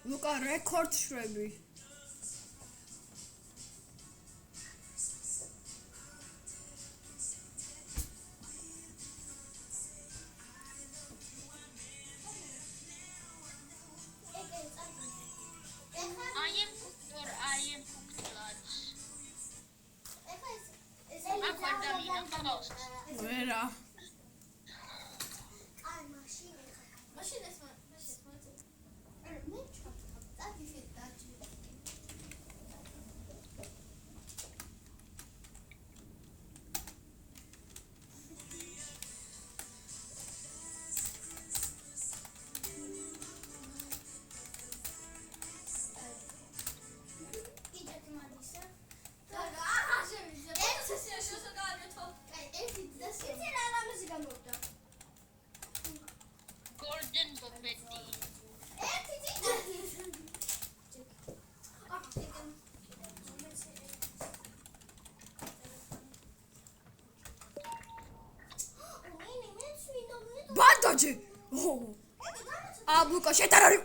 ლუკა რეკორდ შვები. ვერა. ბანდაჯი. აბლუკა შეტარარი.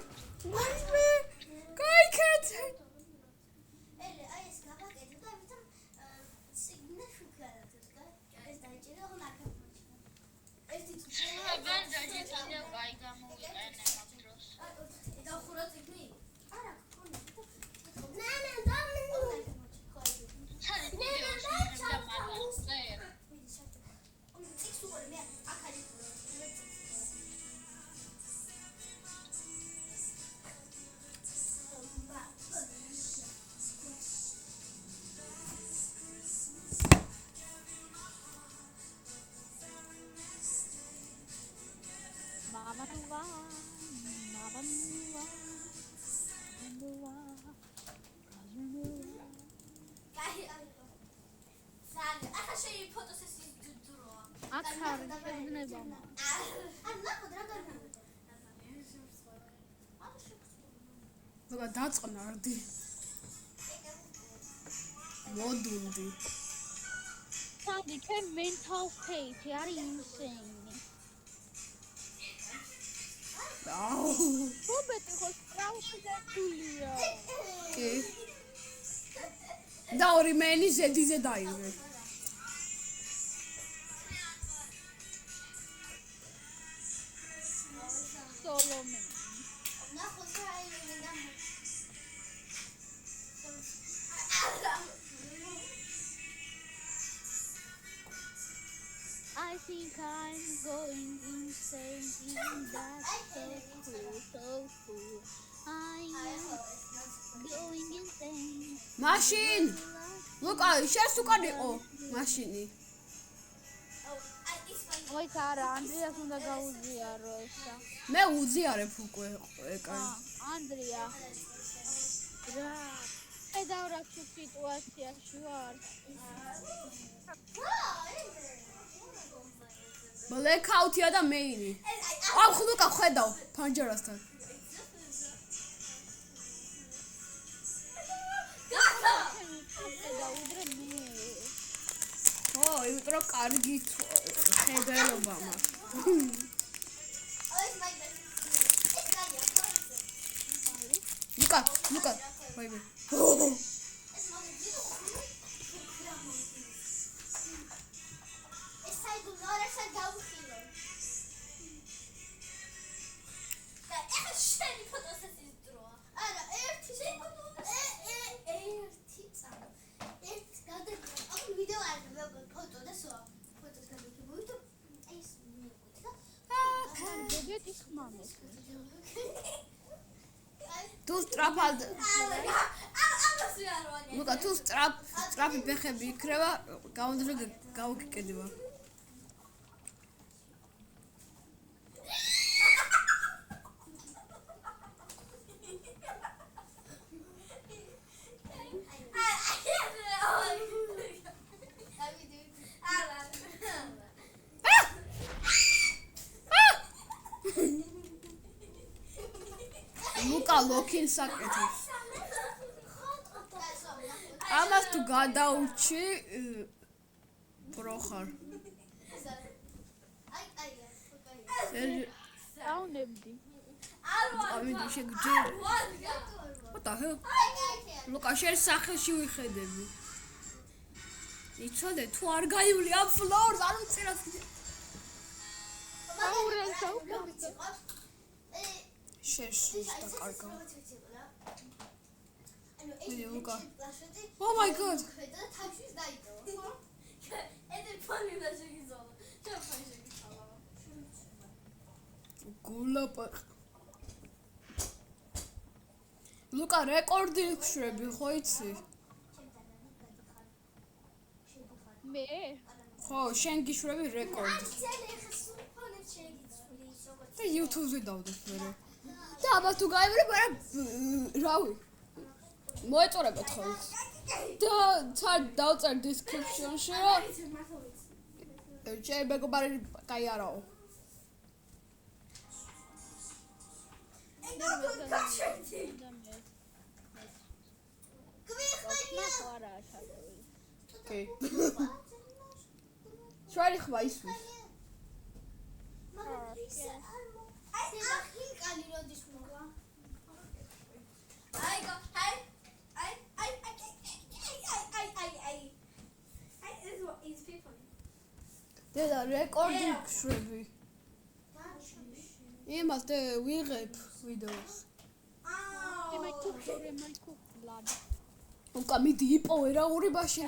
კაიქეთ. ლუკა დაწყნარდი. მოდუნდი. Sandy, your mental state, you're insane. აუ. Robert, who's trouble that Julia? კი. და ორი მენი ზედიზე დაიღე. Solomon. I think I'm going insane. That's so cool. I'm going insane. მაშინ. ლუკა, შენს უკან იყო მაშინი. Ой, კარა, ანდრიას უნდა გაუზიარო ესა. მე უზიარებ უკვე ეკა. ანდრია. რა. ხედავ რა სიტუაციაში ვარ. ბლეკაუთია და მეინი. აუ, ლუკა ხედავ ფანჯარასთან. იმიტომ კარგი ხედელობა მაქვს. ლუკა, ვაიმე. თუ სტრაფად ლუკა თუ სტრაფი ფეხები იქნება გამოდრე გავუკიკედება ლუკა ლოქინ საკეთებს ამას თუ გადაუჩი პროხარ დაუნებდი ამინდი შეგჯერ. What the hell? ლუკა შენ სახელში ვიხედები. იცოდე თუ არ გაივლი ამ ფლორს არ უწერას. შენ დაკარგა. ლუკა. Oh my god. გულაპა. ლუკა რეკორდი ვშვები ხო იცი? მე ხო, შენ გიშვები რეკორდი. და YouTube-ზე დავდებ მერე. და აბა თუ გაივლებ, რავი. მოეწორებათ ხო ის. და დავწერ description-ში რომ შენ მეგობარი კაი არაო. Okay. Try ხმა ისვის. დედა რეკორდი ვშვები. იმას და ვიღებ ვიდეოს. უკა მიდი იპოვე რა ორი ბაში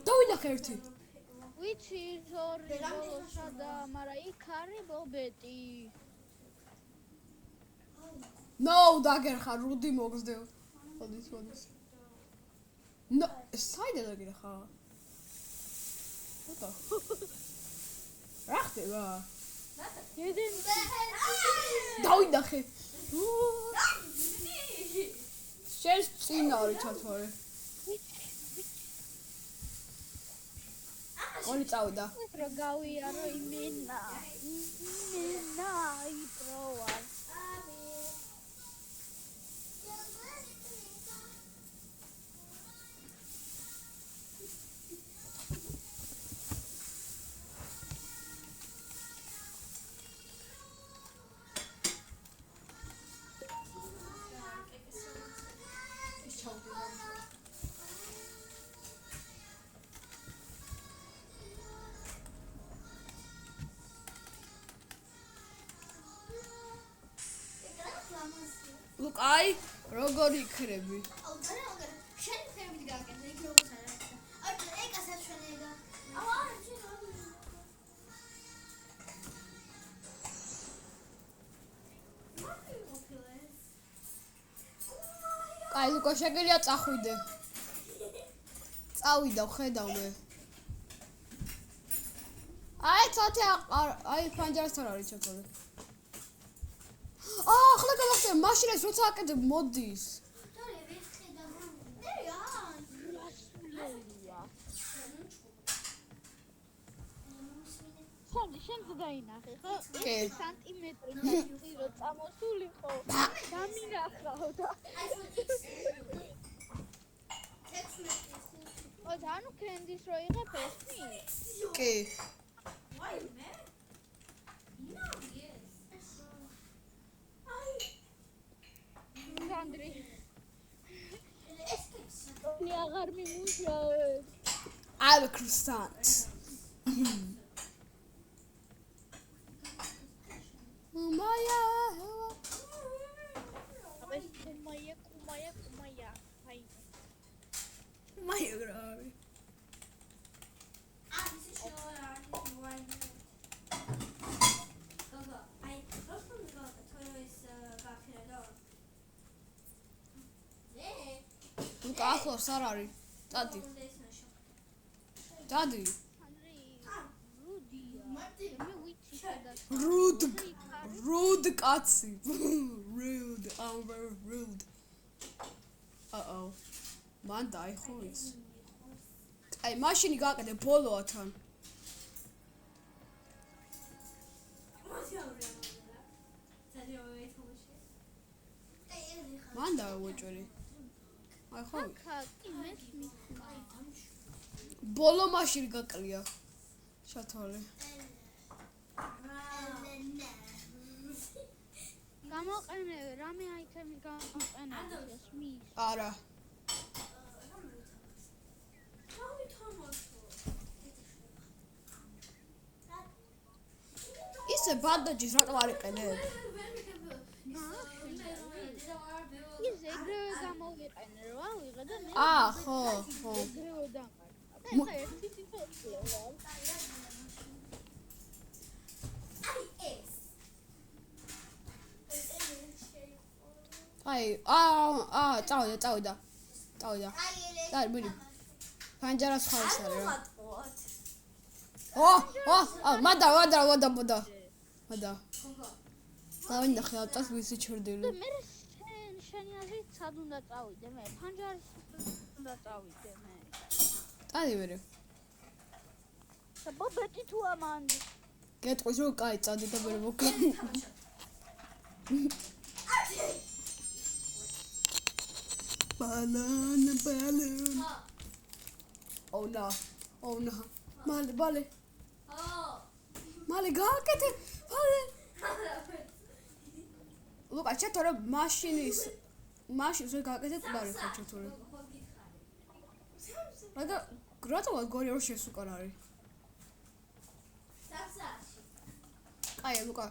დავინახე ერთი. ვიცი ზორი ბოლოსა და მარა იქ არის ბობეტი. No, დაგერხა რუდი მოგზდე. ხოდის. No, საიდან დაგერხა? ოტა. რა ხდება? დედენ დავინახე. შენ წინ არის ჩათვარე. ორი წავიდა. რა გავიარო იმენა იპროვა. Look, I როგორი იქრები. შენ ხერები გააკეთე, იქ როგორც არა. ეკასაც შენედა. აი, ლუკა შეგელია წახვიდე. წავიდა, ხედავ მე. აი, ცოტა აი ფანჯარას არ არის ჩათვალე. ახლა გავახსენე, მაშინ ეს როცა აკეთებ მოდის. შენ დაინახე ხო? 1 სანტიმეტრი დაირო წამოსულიყო. დამინახავ და ანუ კენდის რო იღებ ესმი? კი. ანდრი. ნი აღარ მიმუშავებ. I'm a croissant. Maya. Abes kumaya. Hai. Maya grave. Luka, ახლოს არ არის. დადი. დადი. Rude კაცი. Rude. I'm very rude. Uh-oh. მან დაიხო ის. აი, მაშინი გააკეთე ბოლოა თან. მან დავუჭერი. აი ხო. ბოლო მაშინ გაკლია. შათვალე. გამო გამოყენე, რამე აიტემი გამოყენე ეს მის. არა. ისე ბანდაჯის რატო არ იყენებ? ის ეგრევე გამოვიყენე, რა ვიღე და მე ხო. ეგრევე დამართა. და ერთი თითოეულე რა. წავიდა. და მიდი. ფანჯარას ხავს არა. მადა. დავინახე ავტოს ვისი ჩრდილი. და მე შენი აზრით სად უნდა წავიდე მე? ფანჯარის უნდა წავიდე მე. წადი ვერე. და ბობეტი თუ ამანდი. გეტყვის რომ კაი წადი და ვერე მოკლა. Balloon. Oh no. Male. Male გააკეთე. Look, I checked out machines we გააკეთე ყდარი ხო ჩეთური. Like გრატოა გორი რო შესუკარ არის. აი, ლუკა.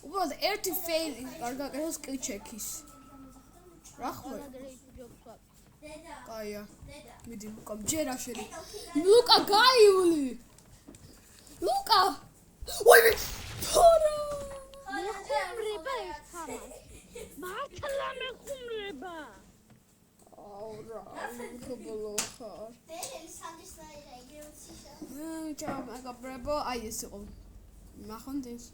უბრალოდ ერთი ფეილი არ გააკეთოს კლიჩექის. რა ხო? Kaya. Მიდი ლუკა ჯერა შენი. ლუკა გაიული. ლუკა. ვაი! ფორა. მე ხუმრება ეს თამაში. მართლა მე ხუმრება. აურა, ხუბლო ხარ. ჩაო, მაგაბრებო, აი ეს იყო. ნახონ ეს.